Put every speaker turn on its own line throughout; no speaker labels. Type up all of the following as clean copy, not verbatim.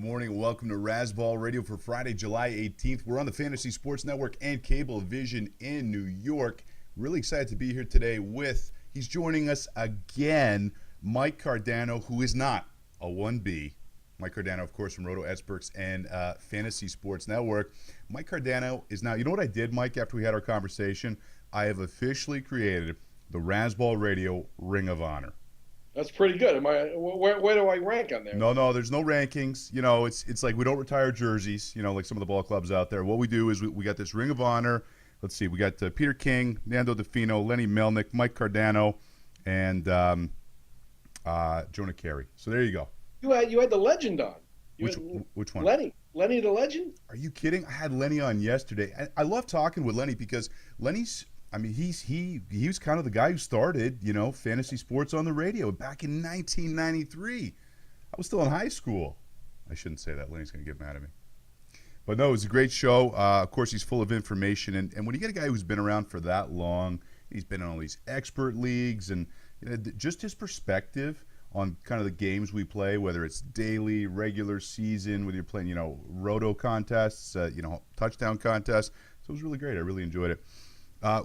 morning. Welcome to Razzball Radio for Friday, July 18th. We're on the Fantasy Sports Network and Cable Vision in New York. Really excited to be here today he's joining us again, Mike Cardano, who is not a 1B. Mike Cardano, of course, from Roto Experts and Fantasy Sports Network. Mike Cardano is now, you know what I did, Mike, after we had our conversation? I have officially created the Razzball Radio Ring of Honor.
That's pretty good. Where do I rank on there?
No, there's no rankings. You know, it's like we don't retire jerseys, you know, like some of the ball clubs out there. What we do is we got this Ring of Honor. Let's see, we got Peter King, Nando DeFino, Lenny Melnick, Mike Cardano, and Jonah Carey. So there you go.
You had the legend on.
Which one?
Lenny the legend?
Are you kidding? I had Lenny on yesterday. I love talking with Lenny because Lenny's, I mean, he was kind of the guy who started, you know, fantasy sports on the radio back in 1993. I was still in high school. I shouldn't say that. Lenny's going to get mad at me. But no, it was a great show. Of course, he's full of information. And when you get a guy who's been around for that long, he's been in all these expert leagues, and you know, just his perspective on kind of the games we play, whether it's daily, regular season, whether you're playing, you know, roto contests, you know, touchdown contests. So it was really great. I really enjoyed it.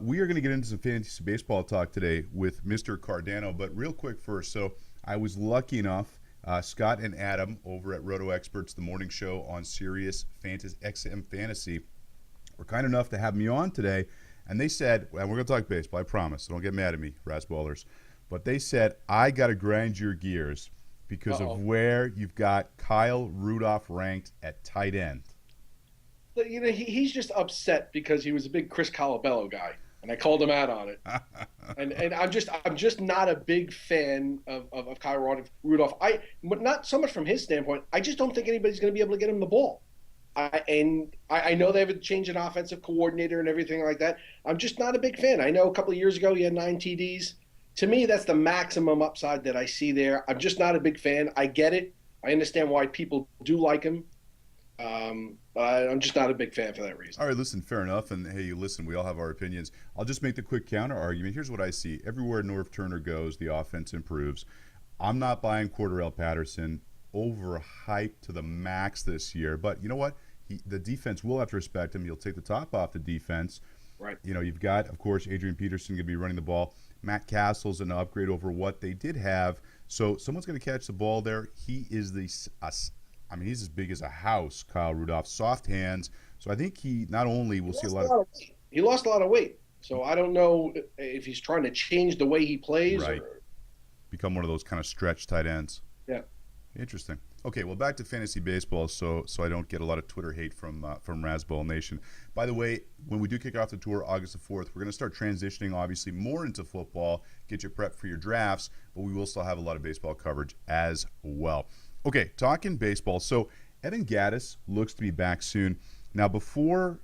We are going to get into some fantasy baseball talk today with Mr. Cardano, but real quick first. So I was lucky enough, Scott and Adam over at Roto Experts, the morning show on Sirius XM Fantasy, were kind enough to have me on today, and they said, and we're going to talk baseball, I promise, so don't get mad at me, Razzballers, but they said, I got to grind your gears because of where you've got Kyle Rudolph ranked at tight end.
You know, he's just upset because he was a big Chris Colabello guy, and I called him out on it. and I'm just not a big fan of Kyle Rudolph. But not so much from his standpoint. I just don't think anybody's going to be able to get him the ball. I know they have a change in offensive coordinator and everything like that. I'm just not a big fan. I know a couple of years ago he had 9 TDs. To me, that's the maximum upside that I see there. I'm just not a big fan. I get it. I understand why people do like him. But I'm just not a big fan for that reason.
All right, listen, fair enough. And hey, listen, we all have our opinions. I'll just make the quick counter argument. Here's what I see. Everywhere North Turner goes, the offense improves. I'm not buying Cordarrelle Patterson, overhyped to the max this year. But you know what? The defense will have to respect him. He'll take the top off the defense.
Right.
You know, you've got, of course, Adrian Peterson going to be running the ball. Matt Castle's an upgrade over what they did have. So someone's going to catch the ball there. He is he's as big as a house, Kyle Rudolph. Soft hands. So I think he not only will see a lot of
weight. He lost a lot of weight. So I don't know if he's trying to change the way he plays.
Right. Or become one of those kind of stretch tight ends.
Yeah.
Interesting. Okay, well, back to fantasy baseball, so I don't get a lot of Twitter hate from Razzball Nation. By the way, when we do kick off the tour August the 4th, we're going to start transitioning, obviously, more into football, get you prepped for your drafts, but we will still have a lot of baseball coverage as well. Okay, talking baseball. So Evan Gattis looks to be back soon. Now, before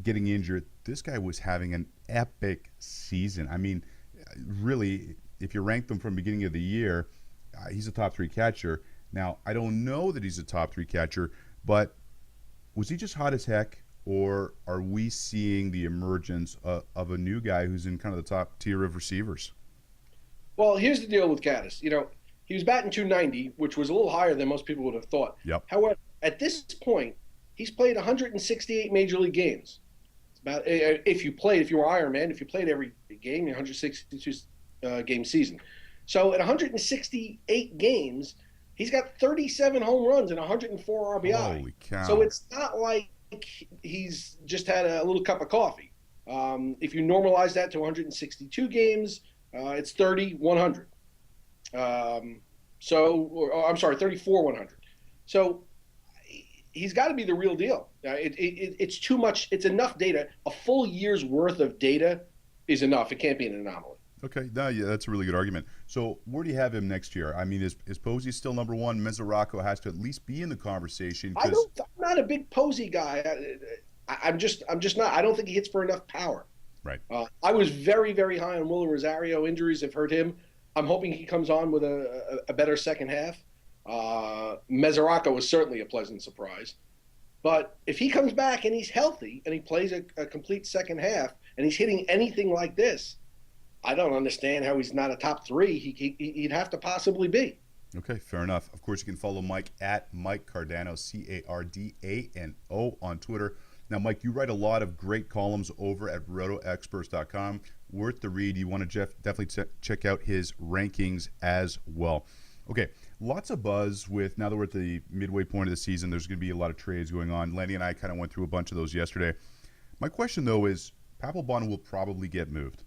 getting injured, this guy was having an epic season. I mean, really, if you rank them from the beginning of the year, he's a top 3 catcher. Now, I don't know that he's a top 3 catcher, but was he just hot as heck, or are we seeing the emergence of a new guy who's in kind of the top tier of receivers?
Well, here's the deal with Gattis. You know, he was batting 290, which was a little higher than most people would have thought.
Yep.
However, at this point, he's played 168 major league games. It's about if you were Iron Man, if you played every game, 162 game season. So at 168 games, he's got 37 home runs and 104 RBI.
Holy cow.
So it's not like he's just had a little cup of coffee. If you normalize that to 162 games, it's 30-100. I'm sorry, 34-100. So he's got to be the real deal. It's too much. It's enough data. A full year's worth of data is enough. It can't be an anomaly.
Okay, no, yeah, that's a really good argument. So where do you have him next year? I mean, is Posey still number one? Mesoraco has to at least be in the conversation.
I'm not a big Posey guy. I'm just not. I don't think he hits for enough power.
Right.
I was very, very high on Willie Rosario. Injuries have hurt him. I'm hoping he comes on with a better second half. Mesoraco was certainly a pleasant surprise. But if he comes back and he's healthy and he plays a complete second half and he's hitting anything like this, I don't understand how he's not a top 3. He'd have to possibly be.
Okay, fair enough. Of course, you can follow Mike at Mike Cardano, Cardano, on Twitter. Now, Mike, you write a lot of great columns over at rotoexperts.com. Worth the read. You want to definitely check out his rankings as well. Okay, lots of buzz with, now that we're at the midway point of the season, there's going to be a lot of trades going on. Lenny and I kind of went through a bunch of those yesterday. My question, though, is Papelbon will probably get moved.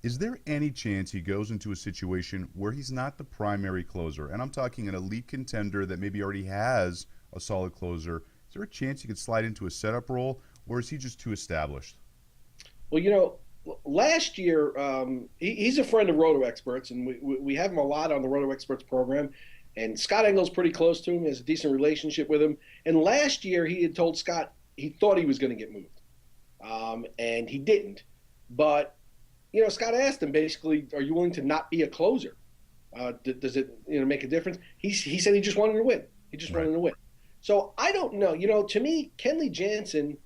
Is there any chance he goes into a situation where he's not the primary closer? And I'm talking an elite contender that maybe already has a solid closer. Is there a chance he could slide into a setup role, or is he just too established?
Well, last year, he's a friend of Roto Experts, and we have him a lot on the Roto Experts program. And Scott Engel's pretty close to him, has a decent relationship with him. And last year, he had told Scott he thought he was going to get moved, and he didn't. But Scott asked him basically, "Are you willing to not be a closer? Does it make a difference?" He said he just wanted to win. He just wanted to win. So I don't know. To me, Kenley Jansen,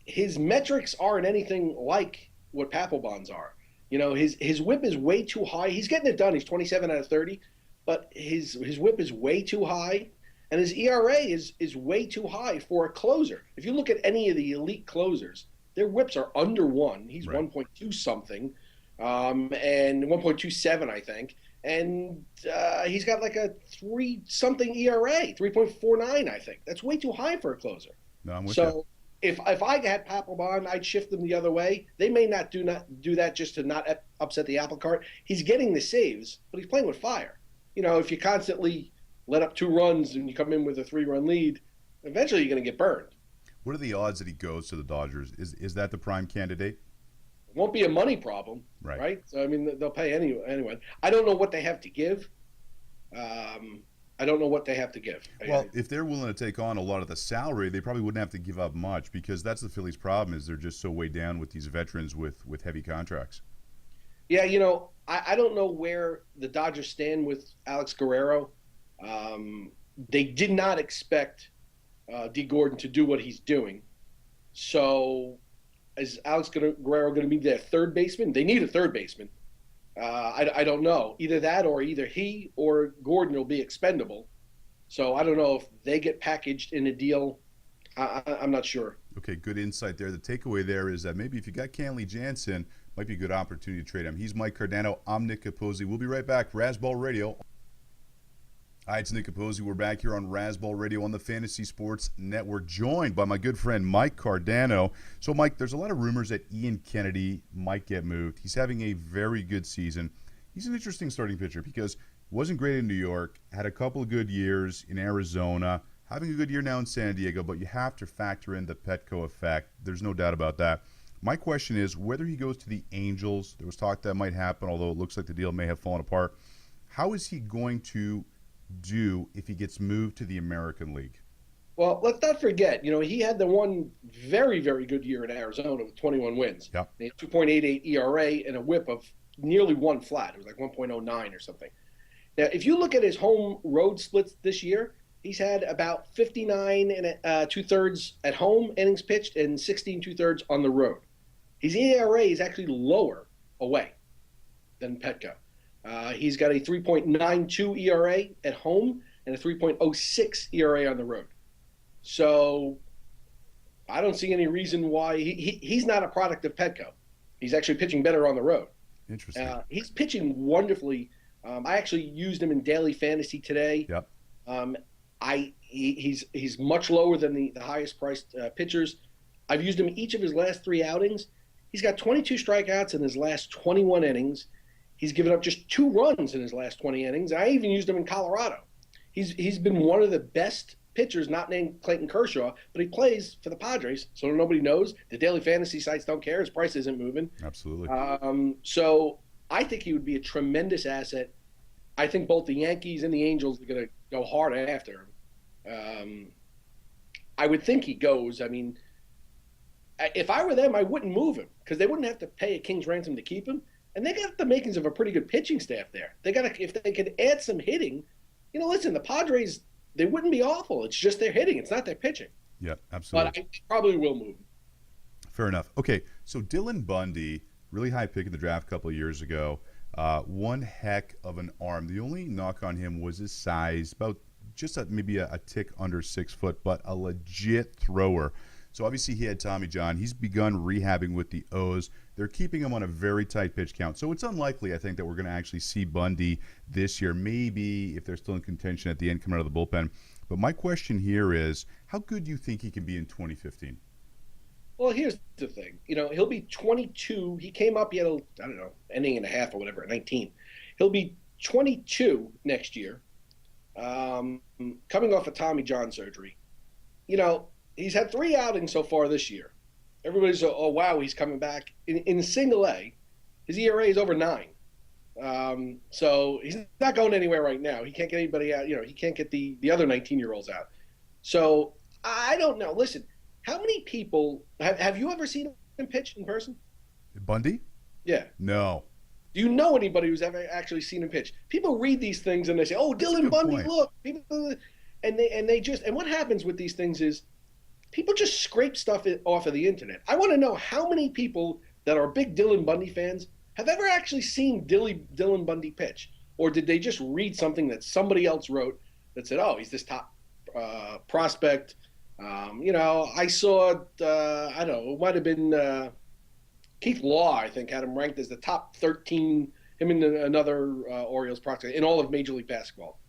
his metrics aren't anything like what Papelbon's are. His whip is way too high. He's getting it done. He's 27 out of 30, but his whip is way too high, and his ERA is way too high for a closer. If you look at any of the elite closers, their whips are under 1. He's 1.2 something, and 1.27, I think. And he's got like a 3-something ERA, 3.49, I think. That's way too high for a closer.
No, I'm with you.
If I had Papelbon, I'd shift them the other way. They may not do that just to not upset the apple cart. He's getting the saves, but he's playing with fire. If you constantly let up 2 runs and you come in with a 3-run lead, eventually you're going to get burned.
What are the odds that he goes to the Dodgers? Is that the prime candidate?
It won't be a money problem, right? So, they'll pay anyone. I don't know what they have to give. Well,
if they're willing to take on a lot of the salary, they probably wouldn't have to give up much, because that's the Phillies' problem, is they're just so way down with these veterans with heavy contracts.
Yeah, I don't know where the Dodgers stand with Alex Guerrero. They did not expect D. Gordon to do what he's doing. So is Alex Guerrero going to be their third baseman? They need a third baseman. I don't know. Either that, or either he or Gordon will be expendable. So I don't know if they get packaged in a deal. I'm not sure.
Okay, good insight there. The takeaway there is that maybe if you got Kenley Jansen, might be a good opportunity to trade him. He's Mike Cardano. I'm Nick Capozzi. We'll be right back. Razzball Radio. Hi, it's Nick Capozzi. We're back here on Razzball Radio on the Fantasy Sports Network, joined by my good friend Mike Cardano. So, Mike, there's a lot of rumors that Ian Kennedy might get moved. He's having a very good season. He's an interesting starting pitcher because wasn't great in New York, had a couple of good years in Arizona, having a good year now in San Diego, but you have to factor in the Petco effect. There's no doubt about that. My question is whether he goes to the Angels. There was talk that might happen, although it looks like the deal may have fallen apart. How is he going to do if he gets moved to the American League?
Well, let's not forget, he had the one very, very good year in Arizona with 21 wins.
Yep.
He had 2.88 ERA and a whip of nearly 1 flat. It was like 1.09 or something. Now, if you look at his home road splits this year, he's had about 59 and 2/3 at home innings pitched and 16 2/3 on the road. His ERA is actually lower away than Petco. He's got a 3.92 ERA at home and a 3.06 ERA on the road. So I don't see any reason why he's not a product of Petco. He's actually pitching better on the road.
Interesting.
He's pitching wonderfully. I actually used him in daily fantasy today.
Yep.
He's much lower than the highest priced pitchers. I've used him each of his last 3 outings. He's got 22 strikeouts in his last 21 innings. He's given up just 2 runs in his last 20 innings. I even used him in Colorado. He's been one of the best pitchers, not named Clayton Kershaw, but he plays for the Padres, so nobody knows. The daily fantasy sites don't care. His price isn't moving.
Absolutely.
So I think he would be a tremendous asset. I think both the Yankees and the Angels are going to go hard after him. I would think he goes. If I were them, I wouldn't move him because they wouldn't have to pay a king's ransom to keep him. And they got the makings of a pretty good pitching staff there. If they could add some hitting, listen, the Padres, they wouldn't be awful. It's just their hitting. It's not their pitching.
Yeah, absolutely.
But I probably will move him.
Fair enough. Okay, so Dylan Bundy, really high pick in the draft a couple of years ago. One heck of an arm. The only knock on him was his size, about just maybe a tick under 6 foot, but a legit thrower. So obviously he had Tommy John. He's begun rehabbing with the O's. They're keeping him on a very tight pitch count. So it's unlikely, I think, that we're going to actually see Bundy this year. Maybe if they're still in contention at the end coming out of the bullpen. But my question here is, how good do you think he can be in 2015?
Well, here's the thing. He'll be 22. He came up, he had inning and a half or whatever at 19. He'll be 22 next year, coming off of Tommy John surgery. He's had 3 outings so far this year. Everybody's, oh, wow, he's coming back. In single A, his ERA is over 9. So he's not going anywhere right now. He can't get anybody out. He can't get the other 19-year-olds out. So I don't know. Listen, how many people have you ever seen him pitch in person?
Bundy?
Yeah.
No.
Do you know anybody who's ever actually seen him pitch? People read these things and they say, "Oh, Dylan Bundy,
point.
Look." People, and what happens with these things is people just scrape stuff off of the internet. I want to know how many people that are big Dylan Bundy fans have ever actually seen Dylan Bundy pitch, or did they just read something that somebody else wrote that said, "Oh, he's this top prospect." I saw, I don't know, it might have been Keith Law, I think, had him ranked as the top 13, him and another Orioles prospect in all of Major League Baseball.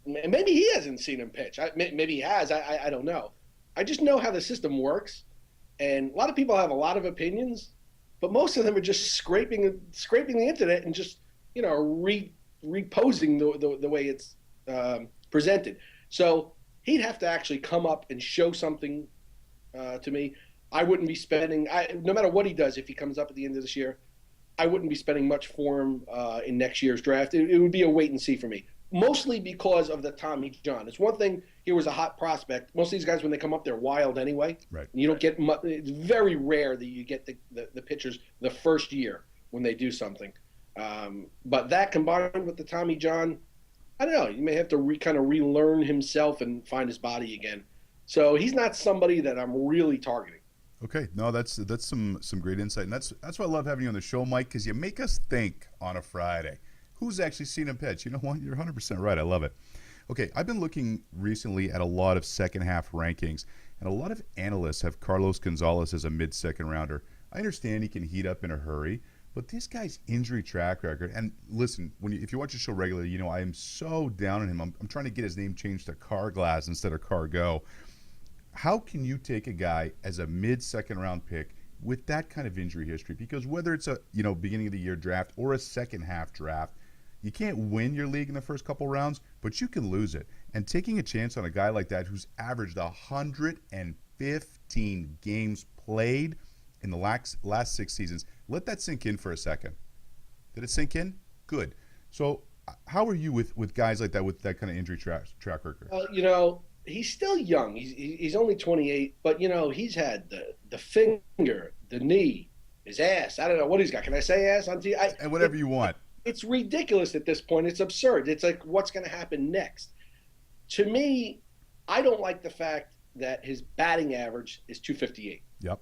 Maybe he hasn't seen him pitch. Maybe he has. I don't know. I just know how the system works, and a lot of people have a lot of opinions, but most of them are just scraping the internet and just, reposing the way it's presented. So he'd have to actually come up and show something to me. I wouldn't be spending, no matter what he does, if he comes up at the end of this year, I wouldn't be spending much for him in next year's draft. It would be a wait and see for me, mostly because of the Tommy John. It's one thing, he was a hot prospect. Most of these guys, when they come up, they're wild anyway.
Right.
And you don't get much, it's very rare that you get the pitchers the first year when they do something. But that combined with the Tommy John, I don't know. You may have to kind of relearn himself and find his body again. So he's not somebody that I'm really targeting.
Okay, no, that's some great insight, and that's why I love having you on the show, Mike, because you make us think on a Friday. Who's actually seen him pitch? You know what? You're 100% right. I love it. Okay, I've been looking recently at a lot of second half rankings, and a lot of analysts have Carlos Gonzalez as a mid-second rounder. I understand he can heat up in a hurry, but this guy's injury track record, and listen, if you watch the show regularly, I am so down on him. I'm trying to get his name changed to Carglass instead of Cargo. How can you take a guy as a mid-second round pick with that kind of injury history? Because whether it's a beginning of the year draft or a second half draft, you can't win your league in the first couple rounds, but you can lose it. And taking a chance on a guy like that who's averaged 115 games played in the last 6 seasons, let that sink in for a second. Did it sink in? Good. So how are you with guys like that with that kind of injury track record?
He's still young. He's only 28, but he's had the finger, the knee, his ass. I don't know what he's got. Can I say ass on TV?
And whatever you want.
It's ridiculous at this point. It's absurd. It's like, what's going to happen next? To me, I don't like the fact that his batting average is 258.
Yep.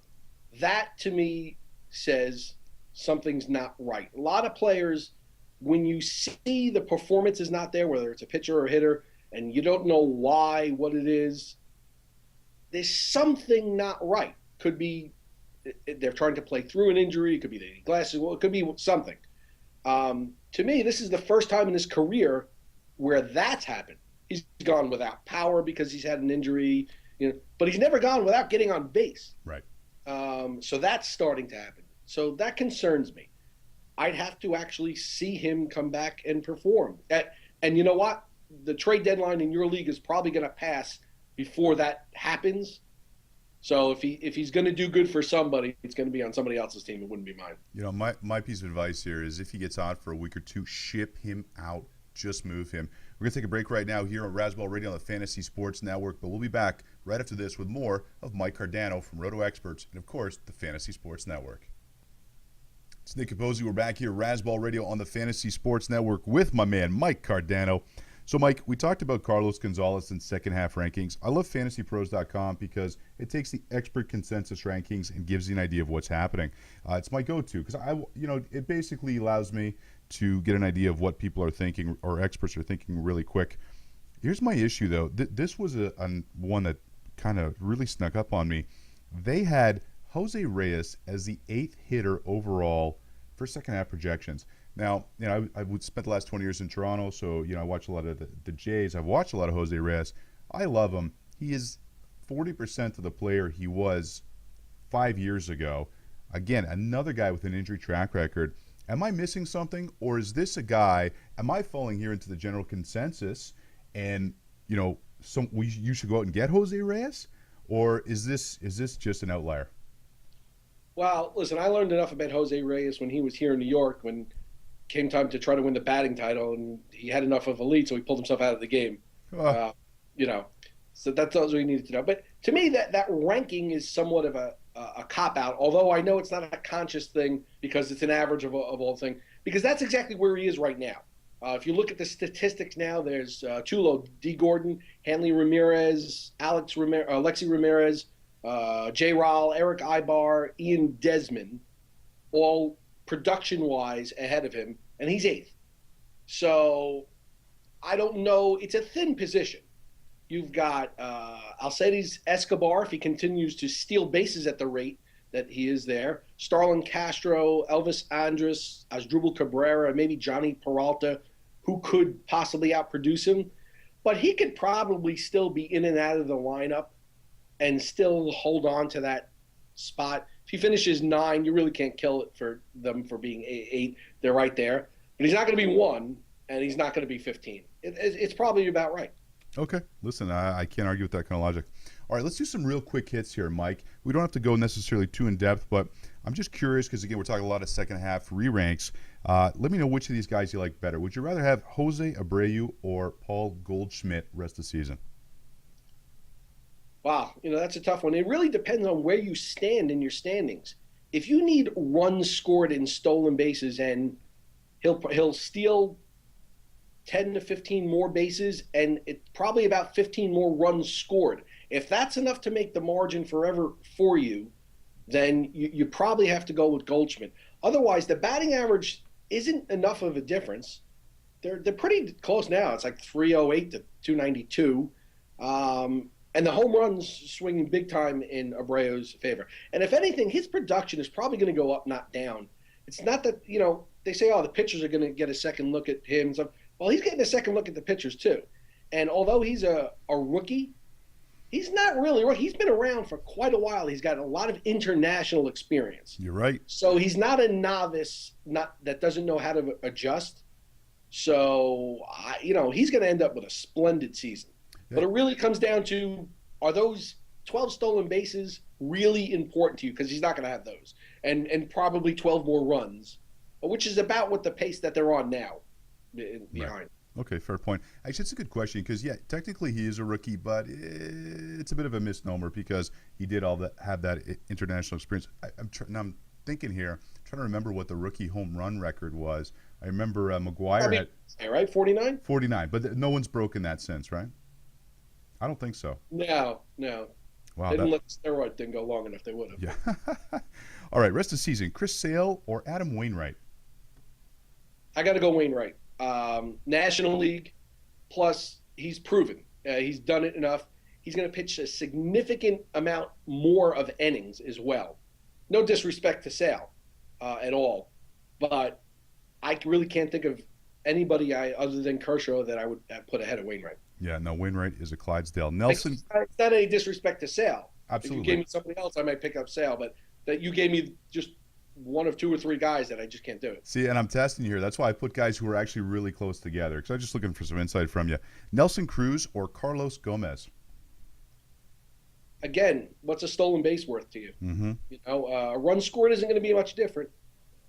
That to me says something's not right. A lot of players, when you see the performance is not there, whether it's a pitcher or a hitter, and you don't know why, what it is, there's something not right. Could be they're trying to play through an injury. It could be they need glasses. Well, it could be something. To me, this is the first time in his career where that's happened. He's gone without power because he's had an injury, but he's never gone without getting on base.
Right.
So that's starting to happen. So that concerns me. I'd have to actually see him come back and perform. And you know what? The trade deadline in your league is probably going to pass before that happens. So if he's going to do good for somebody, it's going to be on somebody else's team. It wouldn't be mine.
My piece of advice here is if he gets out for a week or two, ship him out. Just move him. We're going to take a break right now here on Razzball Radio on the Fantasy Sports Network, but we'll be back right after this with more of Mike Cardano from Roto Experts and, of course, the Fantasy Sports Network. It's Nick Capozzi. We're back here, Razzball Radio on the Fantasy Sports Network with my man, Mike Cardano. So, Mike, we talked about Carlos Gonzalez in second half rankings. I love fantasypros.com because it takes the expert consensus rankings and gives you an idea of what's happening. It's my go-to because it basically allows me to get an idea of what people are thinking or experts are thinking really quick. Here's my issue, though. This was a one that kind of really snuck up on me. They had Jose Reyes as the 8th hitter overall for second half projections. Now, I would spent the last 20 years in Toronto, so I watch a lot of the Jays. I've watched a lot of Jose Reyes. I love him. He is 40% of the player he was 5 years ago. Again, another guy with an injury track record. Am I missing something, or is this a guy? Am I falling here into the general consensus? And you should go out and get Jose Reyes, or is this just an outlier?
Well, listen, I learned enough about Jose Reyes when he was here in New York when it came time to try to win the batting title, and he had enough of a lead, so he pulled himself out of the game. So that's all we needed to know. But to me, that ranking is somewhat of a cop-out, although I know it's not a conscious thing because it's an average of all things, because that's exactly where he is right now. If you look at the statistics now, there's Chulo, D. Gordon, Hanley Ramirez, Alexi Ramirez, J. Rawl, Eric Ibar, Ian Desmond, all production-wise ahead of him, and he's 8th. So I don't know. It's a thin position. You've got Alcides Escobar, if he continues to steal bases at the rate that he is there. Starlin Castro, Elvis Andrus, Asdrubal Cabrera, maybe Johnny Peralta, who could possibly outproduce him. But he could probably still be in and out of the lineup and still hold on to that spot. If he finishes 9, you really can't kill it for them for being 8. They're right there. But he's not going to be 1, and he's not going to be 15. It's probably about right.
Okay. Listen, I can't argue with that kind of logic. All right, let's do some real quick hits here, Mike. We don't have to go necessarily too in-depth, but I'm just curious because, again, we're talking a lot of second-half re-ranks. Let me know which of these guys you like better. Would you rather have Jose Abreu or Paul Goldschmidt rest of the season?
Wow, that's a tough one. It really depends on where you stand in your standings. If you need runs scored in stolen bases, and he'll steal 10 to 15 more bases, and it's probably about 15 more runs scored. If that's enough to make the margin forever for you, then you probably have to go with Goldschmidt. Otherwise, the batting average isn't enough of a difference. They're pretty close now. It's like 308 to 292. And the home runs swinging big time in Abreu's favor. And if anything, his production is probably going to go up, not down. It's not that, they say, the pitchers are going to get a second look at him. So, well, he's getting a second look at the pitchers too. And although he's a rookie, he's not really rookie. He's been around for quite a while. He's got a lot of international experience.
You're right.
So he's not a novice that doesn't know how to adjust. So, he's going to end up with a splendid season. But it really comes down to, are those 12 stolen bases really important to you? Because he's not going to have those. And probably 12 more runs, which is about what the pace that they're on now behind.
Right. Okay, fair point. Actually, it's a good question because, technically he is a rookie, but it's a bit of a misnomer because he did have that international experience. I'm thinking here, trying to remember what the rookie home run record was. I remember McGuire had...
Right, 49?
49, but no one's broken that since, right? I don't think so.
No.
Wow,
they didn't let the steroid thing go long enough. They would have.
Yeah. All right, rest of the season. Chris Sale or Adam Wainwright?
I got to go Wainwright. National League, plus he's proven. He's done it enough. He's going to pitch a significant amount more of innings as well. No disrespect to Sale at all, but I really can't think of anybody other than Kershaw that I would put ahead of Wainwright.
Yeah, no, Wainwright is a Clydesdale. Nelson.
It's not any disrespect to Sale.
Absolutely.
If you gave me somebody else, I might pick up Sale, but that you gave me just one of 2 or 3 guys that I just can't do it.
See, and I'm testing you here. That's why I put guys who are actually really close together because I'm just looking for some insight from you. Nelson Cruz or Carlos Gomez?
Again, what's a stolen base worth to you?
Mm-hmm.
A run scored isn't going to be much different.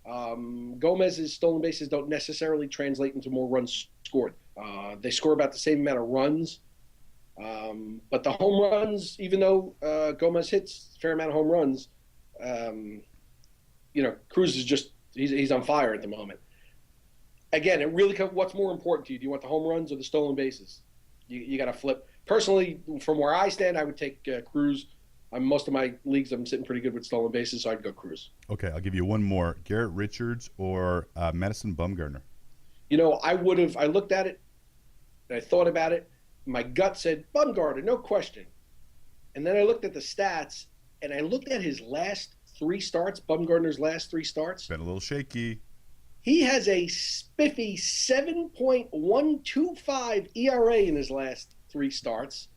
Gomez's stolen bases don't necessarily translate into more runs scored. They score about the same amount of runs. But the home runs, even though Gomez hits a fair amount of home runs, Cruz is he's on fire at the moment. Again, it really comes. What's more important to you? Do you want the home runs or the stolen bases? You got to flip. Personally, from where I stand, I would take Cruz. Most of my leagues, I'm sitting pretty good with stolen bases, so I'd go Cruz.
Okay, I'll give you one more: Garrett Richards or Madison Bumgarner.
I would have. I looked at it, and I thought about it. My gut said Bumgarner, no question. And then I looked at the stats, and I looked at his last 3 starts. Bumgarner's last 3 starts.
Been a little shaky.
He has a spiffy 7.125 ERA in his last 3 starts.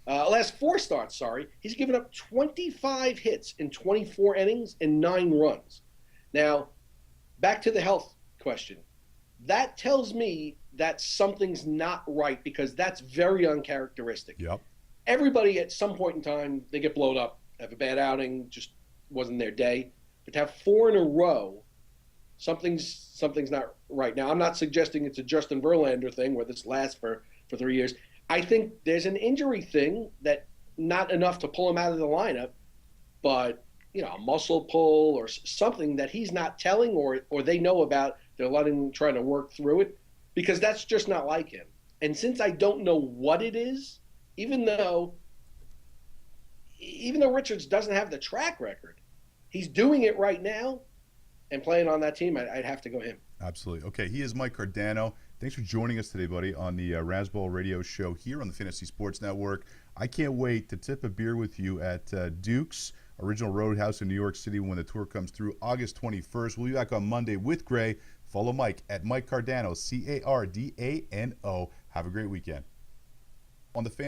Last 4 starts, sorry. He's given up 25 hits in 24 innings and 9 runs. Now, back to the health question. That tells me that something's not right because that's very uncharacteristic.
Yep.
Everybody at some point in time, they get blowed up, have a bad outing, just wasn't their day. But to have 4 in a row, something's not right. Now, I'm not suggesting it's a Justin Verlander thing where this lasts for 3 years. I think there's an injury thing that not enough to pull him out of the lineup, but a muscle pull or something that he's not telling or they know about. They're letting him try to work through it because that's just not like him. And since I don't know what it is, even though Richards doesn't have the track record, he's doing it right now and playing on that team, I'd have to go him.
Absolutely. Okay, he is Mike Cardano. Thanks for joining us today, buddy, on the Razzball radio show here on the Fantasy Sports Network. I can't wait to tip a beer with you at Duke's Original Roadhouse in New York City when the tour comes through August 21st. We'll be back on Monday with Gray. Follow Mike at Mike Cardano, Cardano. Have a great weekend. On the